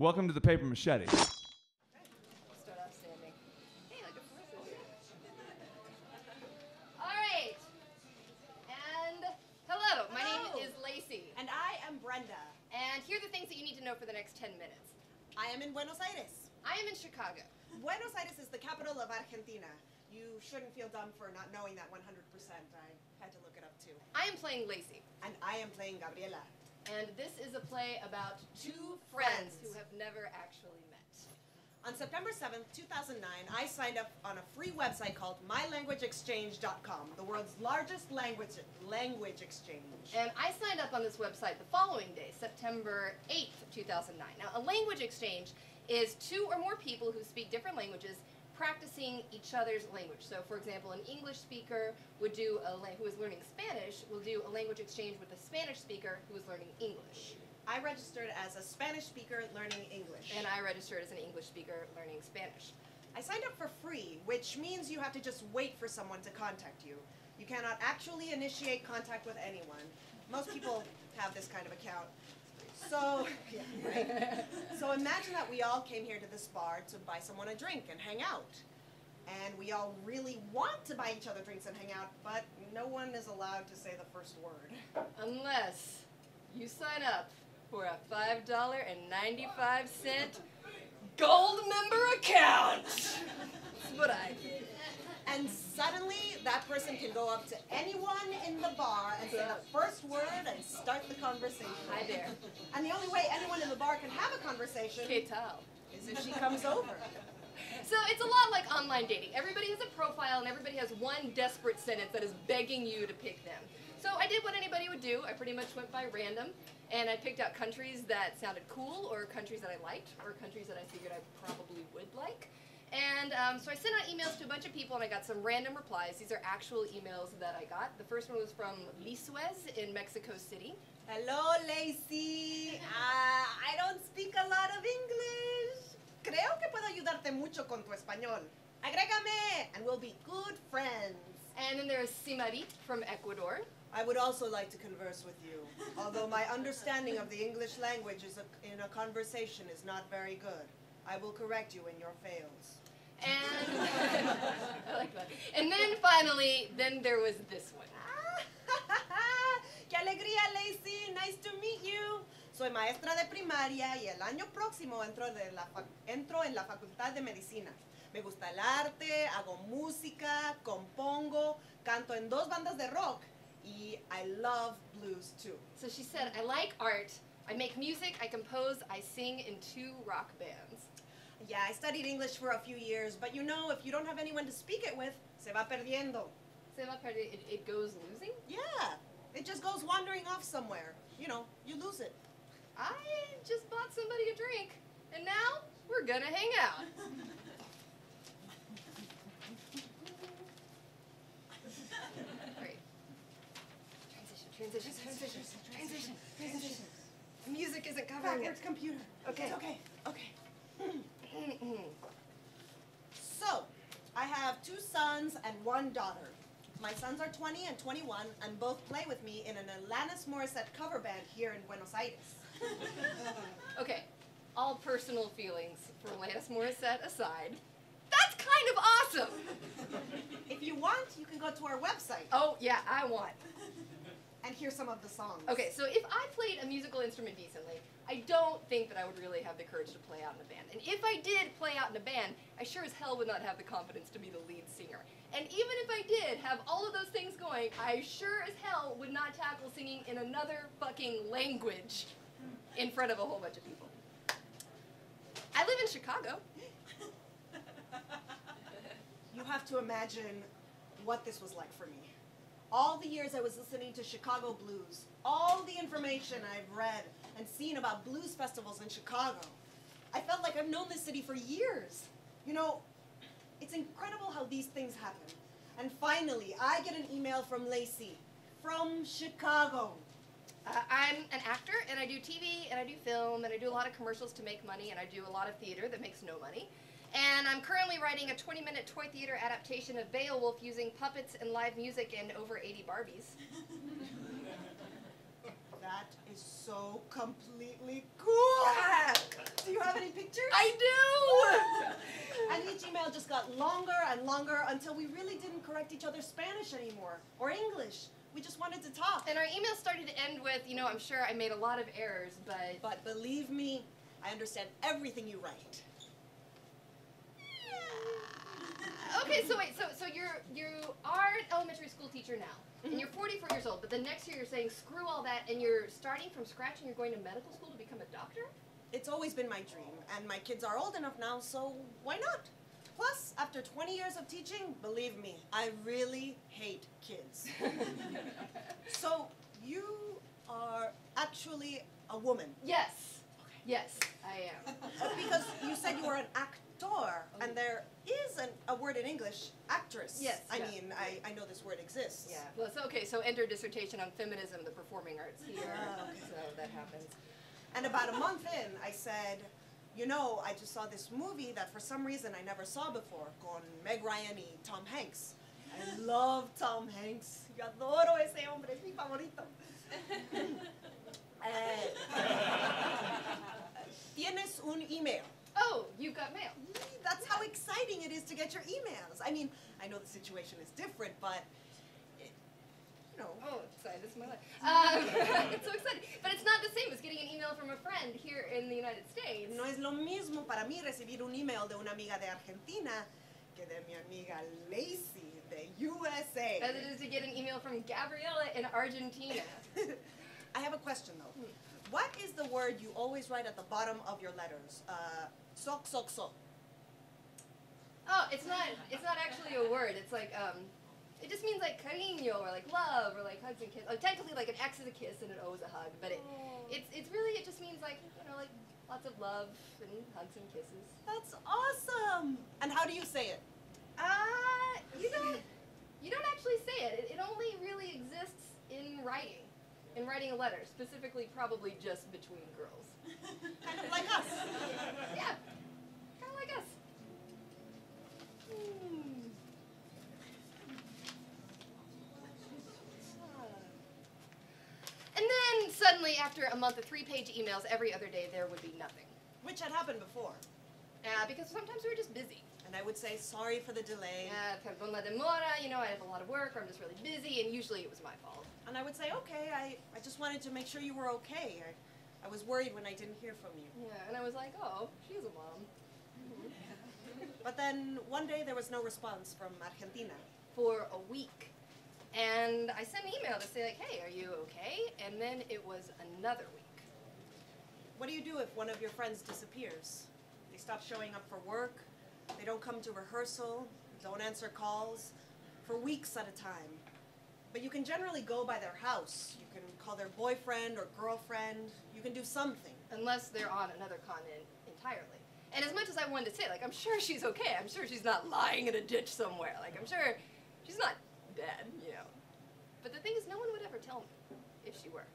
Welcome to the Paper Machete. Start off standing. Hey, look, it's Melissa here. All right. And hello, my name is Lacy. And I am Brenda. And here are the things that you need to know for the next 10 minutes. I am in Buenos Aires. I am in Chicago. Buenos Aires is the capital of Argentina. You shouldn't feel dumb for not knowing that 100%. I had to look it up too. I am playing Lacy. And I am playing Gabriela. And this is a play about two friends who have never actually met. On September 7th, 2009, I signed up on a free website called mylanguageexchange.com, the world's largest language exchange. And I signed up on this website the following day, September 8th, 2009. Now, a language exchange is two or more people who speak different languages practicing each other's language. So, for example, an English speaker would do who is learning Spanish will do a language exchange with a Spanish speaker who is learning English. I registered as a Spanish speaker learning English. And I registered as an English speaker learning Spanish. I signed up for free, which means you have to just wait for someone to contact you. You cannot actually initiate contact with anyone. Most people have this kind of account. So, yeah, right? So imagine that we all came here to this bar to buy someone a drink and hang out. And we all really want to buy each other drinks and hang out, but no one is allowed to say the first word. Unless you sign up for a $5.95 gold member account. That's what I did. And suddenly, that person can go up to anyone in the bar and say the first word and start the conversation. Hi there. And the only way anyone in the bar can have a conversation ¿Qué tal? is if she comes over. So it's a lot like online dating. Everybody has a profile and everybody has one desperate sentence that is begging you to pick them. So I did what anybody would do. I pretty much went by random and I picked out countries that sounded cool or countries that I liked or countries that I figured I probably would like. And so I sent out emails to a bunch of people and I got some random replies. These are actual emails that I got. The first one was from Lisuez in Mexico City. Hello, Lacy. I don't speak a lot of English. Creo que puedo ayudarte mucho con tu español. Agrégame, and we'll be good friends. And then there's Simarit from Ecuador. I would also like to converse with you, although my understanding of the English language in a conversation is not very good. I will correct you in your fails. And I like that. And then finally, there was this one. ¡Qué alegría, Lacy! Nice to meet you. Soy maestra de primaria y el año próximo entro en la facultad de medicina. Me gusta el arte, hago música, compongo, canto en 2 bandas de rock, y I love blues too. So she said, I like art, I make music, I compose, I sing in 2 rock bands. Yeah, I studied English for a few years, but you know, if you don't have anyone to speak it with, se va perdiendo. Se va perdiendo, it goes losing? Yeah, it just goes wandering off somewhere. You know, you lose it. I just bought somebody a drink, and now we're gonna hang out. Great. Transition. The music isn't covering Backwards it. computer. Okay. Okay. So, I have 2 sons and 1 daughter. My sons are 20 and 21 and both play with me in an Alanis Morissette cover band here in Buenos Aires. Okay, all personal feelings for Alanis Morissette aside, that's kind of awesome! If you want, you can go to our website Oh, yeah, I want. and hear some of the songs. Okay, so if I played a musical instrument decently, I don't think that I would really have the courage to play out in a band. And if I did play out in a band, I sure as hell would not have the confidence to be the lead singer. And even if I did have all of those things going, I sure as hell would not tackle singing in another fucking language in front of a whole bunch of people. I live in Chicago. You have to imagine what this was like for me. All the years I was listening to Chicago blues, all the information I've read and seen about blues festivals in Chicago. I felt like I've known this city for years. You know, it's incredible how these things happen. And finally, I get an email from Lacy, from Chicago. I'm an actor, and I do TV, and I do film, and I do a lot of commercials to make money, and I do a lot of theater that makes no money. And I'm currently writing a 20-minute toy theater adaptation of Beowulf using puppets and live music and over 80 Barbies. That is so completely cool! Do you have got longer and longer until we really didn't correct each other's Spanish anymore, or English. We just wanted to talk. And our emails started to end with, you know, I'm sure I made a lot of errors, but... But believe me, I understand everything you write. Okay, so wait, so you are an elementary school teacher now, and you're 44 years old, but the next year you're saying screw all that, and you're starting from scratch and you're going to medical school to become a doctor? It's always been my dream, and my kids are old enough now, so why not? Plus, after 20 years of teaching, believe me, I really hate kids. So, you are actually a woman. Yes. Yes, I am. Because you said you were an actor, and there is a word in English, actress. Yes. I mean, I know this word exists. Yeah. Well, so, okay, so enter dissertation on feminism, the performing arts here. Okay. So that happens. And about a month in, I said, you know, I just saw this movie that for some reason I never saw before, con Meg Ryan y Tom Hanks. I love Tom Hanks. Yo adoro ese hombre, es mi favorito. Tienes un email. Oh, you've got mail. That's how exciting it is to get your emails. I mean, I know the situation is different, but, you know. Oh, sorry, this is my life. It's so exciting. But it's not the same as getting an email from a friend here in the United States. No es lo mismo para mí recibir un email de una amiga de Argentina que de mi amiga Lacy de USA. As it is to get an email from Gabriela in Argentina. I have a question though. What is the word you always write at the bottom of your letters? Sok, sok, sok. Oh, it's not actually a word. It's like, it just means like cariño or like love or like hugs and kisses. Oh, technically like an X is a kiss and an O is a hug, but it's really, it just means like, you know, like lots of love and hugs and kisses. That's awesome. And how do you say it? You don't actually say it. It only really exists in writing a letter, specifically probably just between girls. Kind of like us. Yeah, kind of like us. And then suddenly, after a month of 3-page emails every other day, there would be nothing. Which had happened before. Because sometimes we were just busy. And I would say, sorry for the delay. Perdón la demora, you know, I have a lot of work, or I'm just really busy, and usually it was my fault. And I would say, okay, I just wanted to make sure you were okay. I was worried when I didn't hear from you. Yeah, and I was like, oh, she's a mom. But then one day there was no response from Argentina. For a week. And I sent an email to say like, hey, are you okay? And then it was another week. What do you do if one of your friends disappears? They stop showing up for work, they don't come to rehearsal, don't answer calls, for weeks at a time. But you can generally go by their house. You can call their boyfriend or girlfriend. You can do something. Unless they're on another continent entirely. And as much as I wanted to say, like, I'm sure she's okay. I'm sure she's not lying in a ditch somewhere. Like, I'm sure she's not dead, you know. But the thing is, no one would ever tell me if she were.